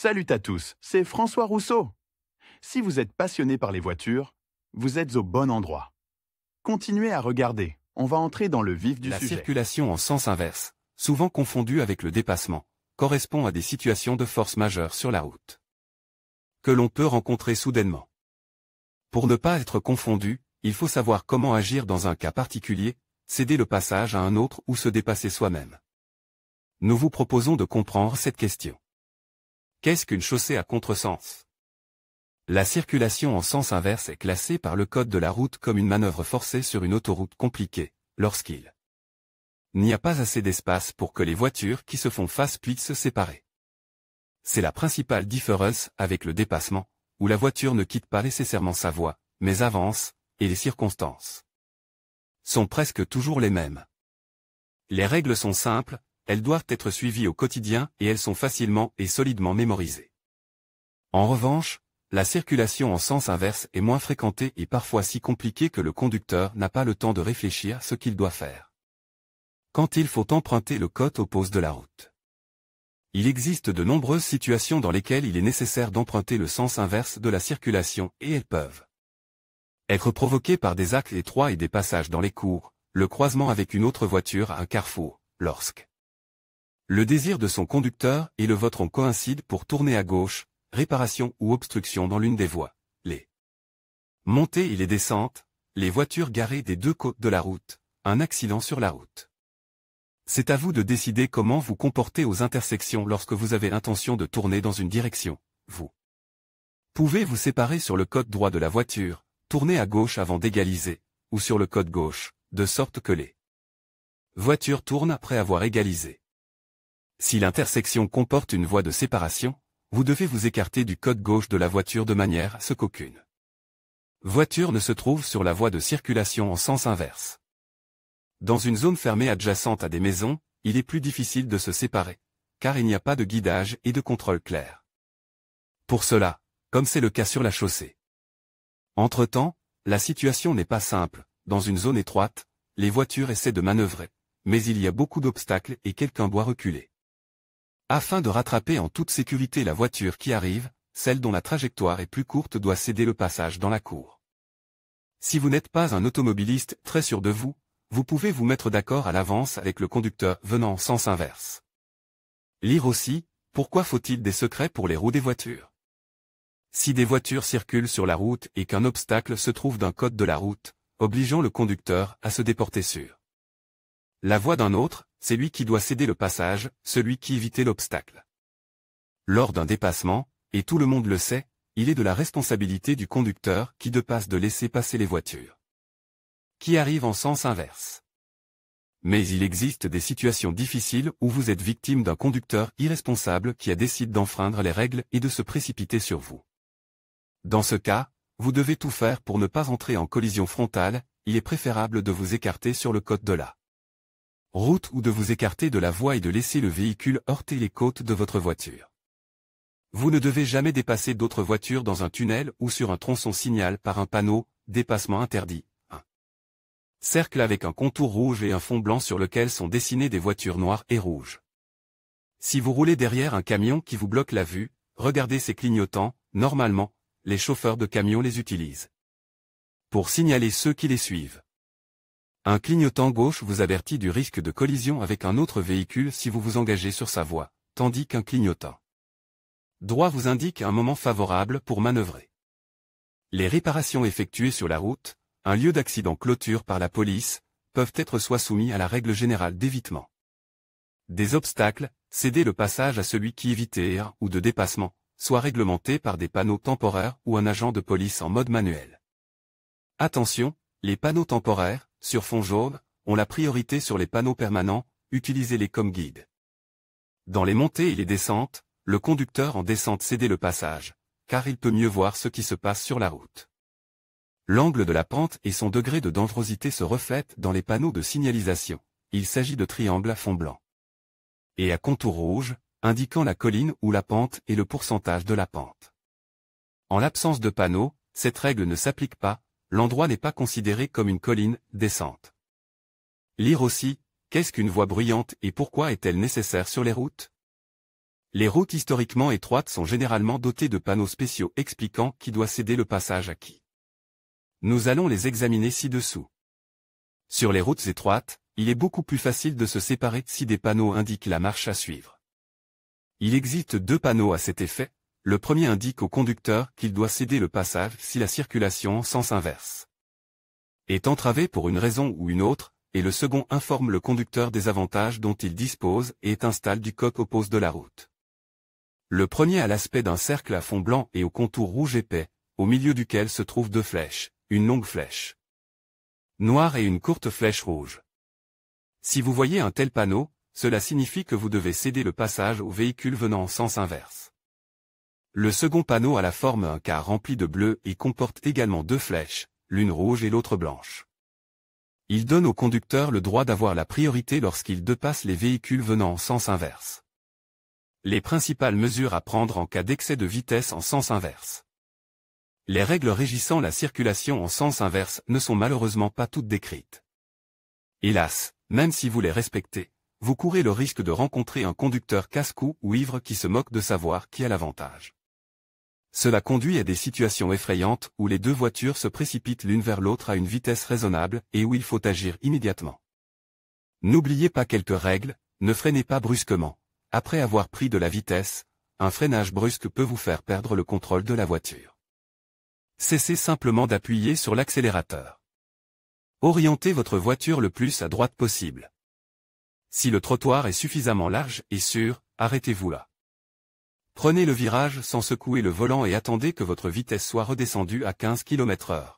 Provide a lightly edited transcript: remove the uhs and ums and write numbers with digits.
Salut à tous, c'est François Rousseau. Si vous êtes passionné par les voitures, vous êtes au bon endroit. Continuez à regarder, on va entrer dans le vif du La sujet. circulation en sens inverse, souvent confondue avec le dépassement, correspond à des situations de force majeure sur la route que l'on peut rencontrer soudainement. Pour ne pas être confondu, il faut savoir comment agir dans un cas particulier, céder le passage à un autre ou se dépasser soi-même. Nous vous proposons de comprendre cette question. Qu'est-ce qu'une chaussée à contresens? La circulation en sens inverse est classée par le code de la route comme une manœuvre forcée sur une autoroute compliquée, lorsqu'il n'y a pas assez d'espace pour que les voitures qui se font face puissent se séparer. C'est la principale différence avec le dépassement, où la voiture ne quitte pas nécessairement sa voie, mais avance, et les circonstances sont presque toujours les mêmes. Les règles sont simples, elles doivent être suivies au quotidien et elles sont facilement et solidement mémorisées. En revanche, la circulation en sens inverse est moins fréquentée et parfois si compliquée que le conducteur n'a pas le temps de réfléchir à ce qu'il doit faire quand il faut emprunter le côté opposé de la route. Il existe de nombreuses situations dans lesquelles il est nécessaire d'emprunter le sens inverse de la circulation et elles peuvent être provoquées par des axes étroits et des passages dans les cours, le croisement avec une autre voiture à un carrefour, lorsque le désir de son conducteur et le vôtre en coïncident pour tourner à gauche, réparation ou obstruction dans l'une des voies, les montées et les descentes, les voitures garées des deux côtés de la route, un accident sur la route. C'est à vous de décider comment vous comportez aux intersections lorsque vous avez intention de tourner dans une direction. Vous pouvez vous séparer sur le côté droit de la voiture, tourner à gauche avant d'égaliser, ou sur le côté gauche, de sorte que les voitures tournent après avoir égalisé. Si l'intersection comporte une voie de séparation, vous devez vous écarter du côté gauche de la voiture de manière à ce qu'aucune voiture ne se trouve sur la voie de circulation en sens inverse. Dans une zone fermée adjacente à des maisons, il est plus difficile de se séparer, car il n'y a pas de guidage et de contrôle clair. Pour cela, comme c'est le cas sur la chaussée. Entre-temps, la situation n'est pas simple, dans une zone étroite, les voitures essaient de manœuvrer, mais il y a beaucoup d'obstacles et quelqu'un doit reculer. Afin de rattraper en toute sécurité la voiture qui arrive, celle dont la trajectoire est plus courte doit céder le passage dans la cour. Si vous n'êtes pas un automobiliste très sûr de vous, vous pouvez vous mettre d'accord à l'avance avec le conducteur venant en sens inverse. Lire aussi, pourquoi faut-il des secrets pour les roues des voitures? Si des voitures circulent sur la route et qu'un obstacle se trouve d'un côté de la route, obligeant le conducteur à se déporter sur la voie d'un autre, c'est lui qui doit céder le passage, celui qui évitait l'obstacle. Lors d'un dépassement, et tout le monde le sait, il est de la responsabilité du conducteur qui passe de laisser passer les voitures qui arrivent en sens inverse. Mais il existe des situations difficiles où vous êtes victime d'un conducteur irresponsable qui décide d'enfreindre les règles et de se précipiter sur vous. Dans ce cas, vous devez tout faire pour ne pas entrer en collision frontale, il est préférable de vous écarter sur le côté de la route ou de vous écarter de la voie et de laisser le véhicule heurter les côtes de votre voiture. Vous ne devez jamais dépasser d'autres voitures dans un tunnel ou sur un tronçon signal par un panneau « Dépassement interdit ». Cercle avec un contour rouge et un fond blanc sur lequel sont dessinées des voitures noires et rouges. Si vous roulez derrière un camion qui vous bloque la vue, regardez ces clignotants, normalement, les chauffeurs de camions les utilisent pour signaler ceux qui les suivent. Un clignotant gauche vous avertit du risque de collision avec un autre véhicule si vous vous engagez sur sa voie, tandis qu'un clignotant droit vous indique un moment favorable pour manœuvrer. Les réparations effectuées sur la route, un lieu d'accident clôture par la police, peuvent être soit soumis à la règle générale d'évitement des obstacles, céder le passage à celui qui évitait ou de dépassement, soit réglementés par des panneaux temporaires ou un agent de police en mode manuel. Attention, les panneaux temporaires, sur fond jaune, ont la priorité sur les panneaux permanents, utilisez-les comme guide. Dans les montées et les descentes, le conducteur en descente cédez le passage, car il peut mieux voir ce qui se passe sur la route. L'angle de la pente et son degré de dangerosité se reflètent dans les panneaux de signalisation. Il s'agit de triangles à fond blanc et à contour rouge, indiquant la colline ou la pente et le pourcentage de la pente. En l'absence de panneaux, cette règle ne s'applique pas, l'endroit n'est pas considéré comme une colline descente. Lire aussi, qu'est-ce qu'une voie bruyante et pourquoi est-elle nécessaire sur les routes? Les routes historiquement étroites sont généralement dotées de panneaux spéciaux expliquant qui doit céder le passage à qui. Nous allons les examiner ci-dessous. Sur les routes étroites, il est beaucoup plus facile de se séparer si des panneaux indiquent la marche à suivre. Il existe 2 panneaux à cet effet. Le premier indique au conducteur qu'il doit céder le passage si la circulation en sens inverse est entravée pour une raison ou une autre, et le second informe le conducteur des avantages dont il dispose et est installé du côté opposé de la route. Le premier a l'aspect d'un cercle à fond blanc et au contour rouge épais, au milieu duquel se trouvent 2 flèches, une longue flèche noire et une courte flèche rouge. Si vous voyez un tel panneau, cela signifie que vous devez céder le passage aux véhicules venant en sens inverse. Le second panneau a la forme d'un quart rempli de bleu et comporte également 2 flèches, l'une rouge et l'autre blanche. Il donne au conducteur le droit d'avoir la priorité lorsqu'il dépasse les véhicules venant en sens inverse. Les principales mesures à prendre en cas d'excès de vitesse en sens inverse. Les règles régissant la circulation en sens inverse ne sont malheureusement pas toutes décrites. Hélas, même si vous les respectez, vous courez le risque de rencontrer un conducteur casse-cou ou ivre qui se moque de savoir qui a l'avantage. Cela conduit à des situations effrayantes où les 2 voitures se précipitent l'une vers l'autre à une vitesse raisonnable et où il faut agir immédiatement. N'oubliez pas quelques règles, ne freinez pas brusquement. Après avoir pris de la vitesse, un freinage brusque peut vous faire perdre le contrôle de la voiture. Cessez simplement d'appuyer sur l'accélérateur. Orientez votre voiture le plus à droite possible. Si le trottoir est suffisamment large et sûr, arrêtez-vous là. Prenez le virage sans secouer le volant et attendez que votre vitesse soit redescendue à 15 km/h.